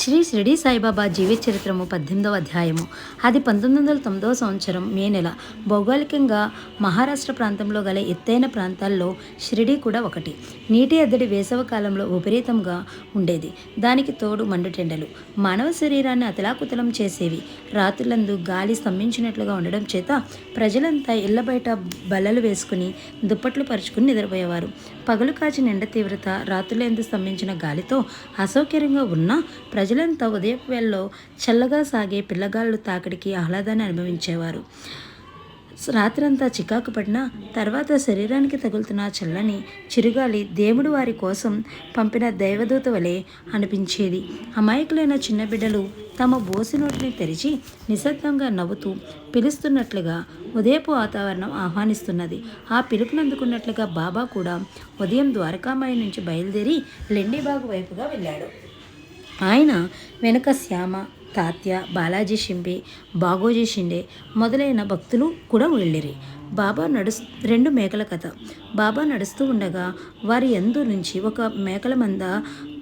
శ్రీ షిరిడి సాయిబాబా జీవిత చరిత్రము 18వ అధ్యాయము. అది 1909 సంవత్సరం మే నెల. భౌగోళికంగా మహారాష్ట్ర ప్రాంతంలో గల ఎత్తైన ప్రాంతాల్లో షిరిడి కూడా ఒకటి. నీటి ఎద్దడి వేసవకాలంలో విపరీతంగా ఉండేది. దానికి తోడు మండుటెండలు మానవ శరీరాన్ని అతలాకుతలం చేసేవి. రాత్రులందు గాలి స్తంభించినట్లుగా ఉండడం చేత ప్రజలంతా ఇళ్ల బయట బల్లలు వేసుకుని దుప్పట్లు పరుచుకుని నిద్రపోయేవారు. పగలు కాచిన ఎండ తీవ్రత, రాత్రులందు స్తంభించిన గాలితో అసౌకర్యంగా ఉన్న ప్రజలంతా ఉదయపు వేళలో చల్లగా సాగే పిల్లగాళ్ళు తాకిడికి ఆహ్లాదాన్ని అనుభవించేవారు. రాత్రంతా చికాకు పడిన తర్వాత శరీరానికి తగులుతున్న చల్లని చిరుగాలి దేవుడు వారి కోసం పంపిన దైవదూత వలె అనిపించేది. అమాయకులైన చిన్న బిడ్డలు తమ బోసి నోటిని తెరిచి నిశ్శబ్దంగా నవ్వుతూ పిలుస్తున్నట్లుగా ఉదయపు వాతావరణం ఆహ్వానిస్తున్నది. ఆ పిలుపునందుకున్నట్లుగా బాబా కూడా ఉదయం ద్వారకామాయి నుంచి బయలుదేరి లెండిబాగు వైపుగా వెళ్ళాడు. ఆయన వెనుక శ్యామ, తాత్య, బాలాజీ షింపే, బాగోజీ షిండే మొదలైన భక్తులు కూడా వెళ్ళిరి. రెండు మేకల కథ. బాబా నడుస్తూ ఉండగా వారి యందు నుంచి ఒక మేకల మంద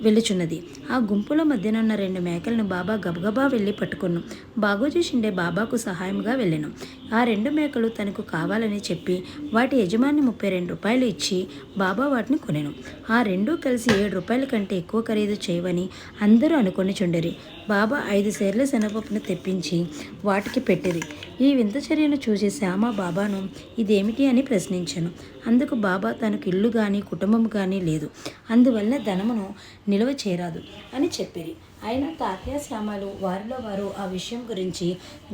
వెళ్ళుచున్నది. ఆ గుంపుల మధ్యనున్న 2 మేకలను బాబా గబగబా వెళ్ళి పట్టుకున్నాం. బాగోజీ షిండే బాబాకు సహాయంగా వెళ్ళాను. ఆ 2 మేకలు తనకు కావాలని చెప్పి వాటి యజమాని 32 రూపాయలు ఇచ్చి బాబా వాటిని కొనెను. ఆ 2 కలిసి 7 రూపాయల కంటే ఎక్కువ ఖరీదు చేయవని అందరూ అనుకొని చుండరి. బాబా 5 సేర్ల శనగపప్పును తెప్పించి వాటికి పెట్టిరి. ఈ వింత చర్యను చూసి శ్యామ బాబాను ఇదేమిటి అని ప్రశ్నించాను. అందుకు బాబా తనకు ఇల్లు కానీ కుటుంబం కానీ లేదు, అందువల్ల ధనమును నిల్వ చేరాదు అని చెప్పిరి. అయినా తాత్య, శ్యామలు వారిలో వారు ఆ విషయం గురించి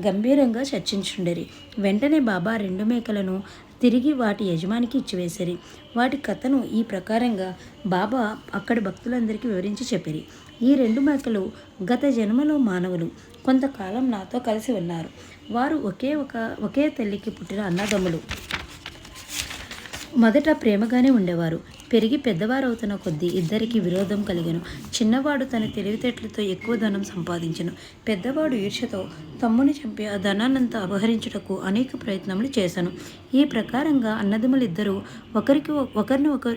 గంభీరంగా చర్చించుండరి. వెంటనే బాబా 2 మేకలను తిరిగి వాటి యజమానికి ఇచ్చివేసిరి. వాటి కథను ఈ ప్రకారంగా బాబా అక్కడి భక్తులందరికీ వివరించి చెప్పిరి. ఈ 2 మేకలు గత జన్మలో మానవులు కొంతకాలం నాతో కలిసి ఉన్నారు. వారు ఒకే తల్లికి పుట్టిన అన్నదమ్ములు. మొదట ప్రేమగానే ఉండేవారు. పెరిగి పెద్దవారవుతున్న కొద్దీ ఇద్దరికి విరోధం కలిగెను. చిన్నవాడు తన తెలివితేటలతో ఎక్కువ ధనం సంపాదించెను. పెద్దవాడు ఈర్ష్యతో తమ్ముని చంపి ఆ ధనాన్నంతా అపహరించుటకు అనేక ప్రయత్నములు చేశాను. ఈ ప్రకారంగా అన్నదమ్ములిద్దరూ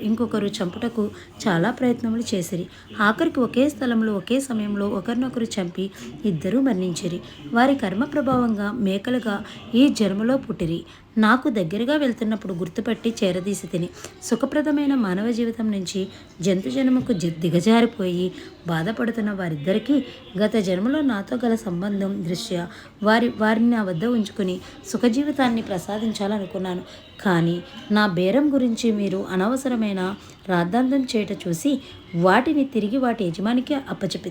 ఇంకొకరు చంపుటకు చాలా ప్రయత్నములు చేసిరి. ఆఖరికి ఒకే స్థలంలో ఒకే సమయంలో ఒకరినొకరు చంపి ఇద్దరూ మరణించిరి. వారి కర్మ ప్రభావంగా మేకలుగా ఈ జన్మలో పుట్టిరి. నాకు దగ్గరగా వెళ్తున్నప్పుడు గుర్తుపట్టి చేరదీసి తిని సుఖప్రదమైన మానవ జీవితం నుంచి జంతు జన్మకు దిగజారిపోయి బాధపడుతున్న వారిద్దరికీ గత జన్మలో నాతో గల సంబంధం దృష్ట్యా వారిని నా వద్ద ఉంచుకుని సుఖజీవితాన్ని ప్రసాదించాలనుకున్నాను. కానీ నా బేరం గురించి మీరు అనవసరమైన రాద్ధాంతం చేయట చూసి వాటిని తిరిగి వాటి యజమానికి అప్పచెప్పి